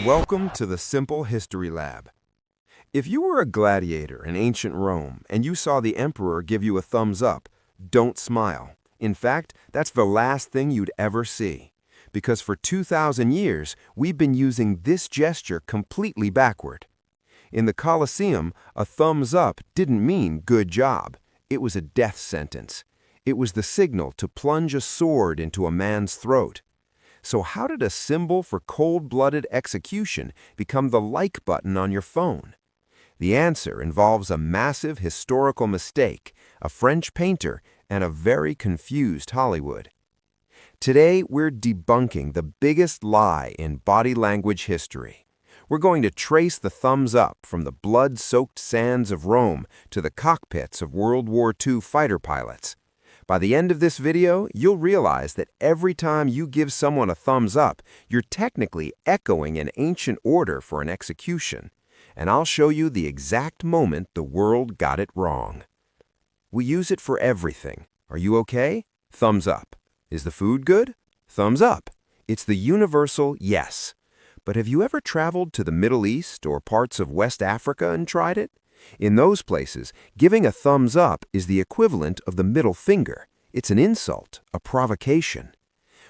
Welcome to the Simple History Lab. If you were a gladiator in ancient Rome and you saw the emperor give you a thumbs up, don't smile. In fact, that's the last thing you'd ever see. Because for 2,000 years, we've been using this gesture completely backward. In the Colosseum, a thumbs up didn't mean good job. It was a death sentence. It was the signal to plunge a sword into a man's throat. So how did a symbol for cold-blooded execution become the like button on your phone? The answer involves a massive historical mistake, a French painter, and a very confused Hollywood. Today, we're debunking the biggest lie in body language history. We're going to trace the thumbs up from the blood-soaked sands of Rome to the cockpits of World War II fighter pilots. By the end of this video, you'll realize that every time you give someone a thumbs up, you're technically echoing an ancient order for an execution. And I'll show you the exact moment the world got it wrong. We use it for everything. Are you okay? Thumbs up. Is the food good? Thumbs up. It's the universal yes. But have you ever traveled to the Middle East or parts of West Africa and tried it? In those places, giving a thumbs up is the equivalent of the middle finger. It's an insult, a provocation.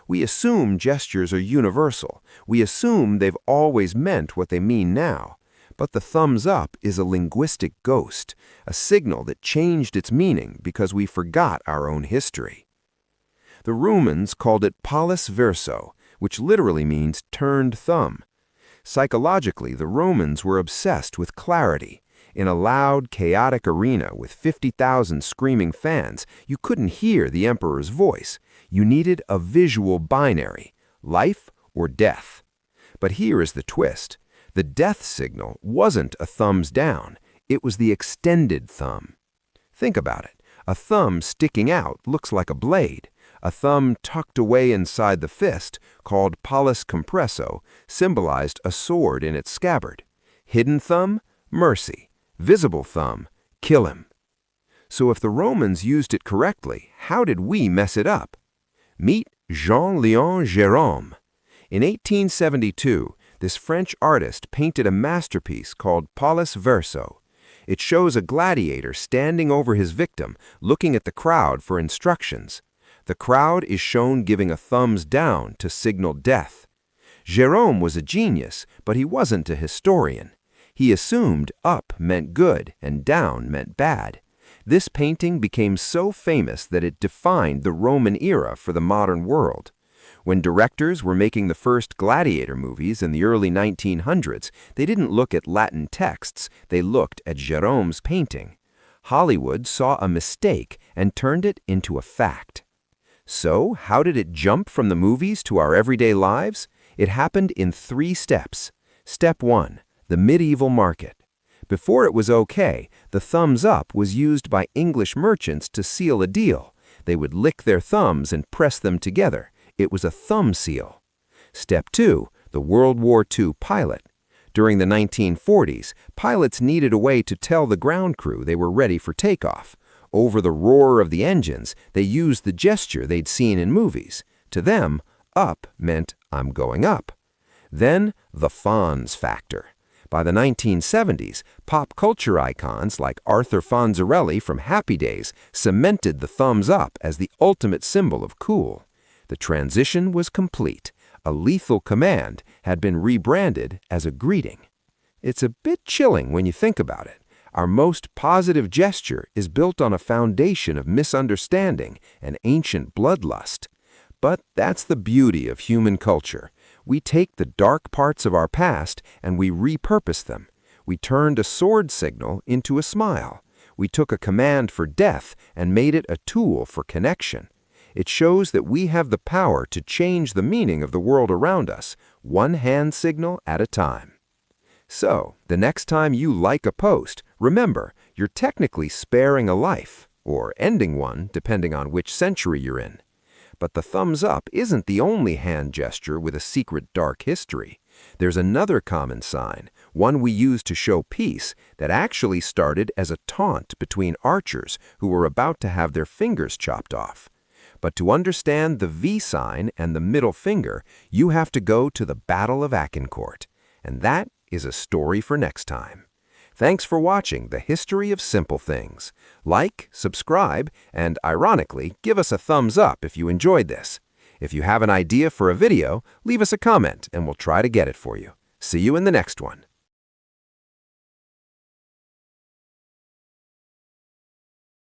We assume gestures are universal. We assume they've always meant what they mean now. But the thumbs up is a linguistic ghost, a signal that changed its meaning because we forgot our own history. The Romans called it pollice verso, which literally means turned thumb. Psychologically, the Romans were obsessed with clarity. In a loud, chaotic arena with 50,000 screaming fans, you couldn't hear the emperor's voice. You needed a visual binary, life or death. But here is the twist. The death signal wasn't a thumbs down. It was the extended thumb. Think about it. A thumb sticking out looks like a blade. A thumb tucked away inside the fist, called pollice compresso, symbolized a sword in its scabbard. Hidden thumb? Mercy. Visible thumb, kill him. So if the Romans used it correctly, how did we mess it up? Meet Jean-Léon Gérôme. In 1872, this French artist painted a masterpiece called Pollice Verso. It shows a gladiator standing over his victim, looking at the crowd for instructions. The crowd is shown giving a thumbs down to signal death. Gérôme was a genius, but he wasn't a historian. He assumed up meant good and down meant bad. This painting became so famous that it defined the Roman era for the modern world. When directors were making the first gladiator movies in the early 1900s, they didn't look at Latin texts, they looked at Gérôme's painting. Hollywood saw a mistake and turned it into a fact. So, how did it jump from the movies to our everyday lives? It happened in 3 steps. Step 1. The medieval market. Before it was okay, the thumbs up was used by English merchants to seal a deal. They would lick their thumbs and press them together. It was a thumb seal. Step 2. The World War II pilot. During the 1940s, pilots needed a way to tell the ground crew they were ready for takeoff. Over the roar of the engines, they used the gesture they'd seen in movies. To them, up meant I'm going up. Then, the Fonz factor. By the 1970s, pop culture icons like Arthur Fonzarelli from Happy Days cemented the thumbs up as the ultimate symbol of cool. The transition was complete. A lethal command had been rebranded as a greeting. It's a bit chilling when you think about it. Our most positive gesture is built on a foundation of misunderstanding and ancient bloodlust. But that's the beauty of human culture. We take the dark parts of our past and we repurpose them. We turned a sword signal into a smile. We took a command for death and made it a tool for connection. It shows that we have the power to change the meaning of the world around us, one hand signal at a time. So, the next time you like a post, remember, you're technically sparing a life, or ending one, depending on which century you're in. But the thumbs up isn't the only hand gesture with a secret dark history. There's another common sign, one we use to show peace, that actually started as a taunt between archers who were about to have their fingers chopped off. But to understand the V sign and the middle finger, you have to go to the Battle of Agincourt. And that is a story for next time. Thanks for watching The History of Simple Things. Like, subscribe, and ironically, give us a thumbs up if you enjoyed this. If you have an idea for a video, leave us a comment and we'll try to get it for you. See you in the next one.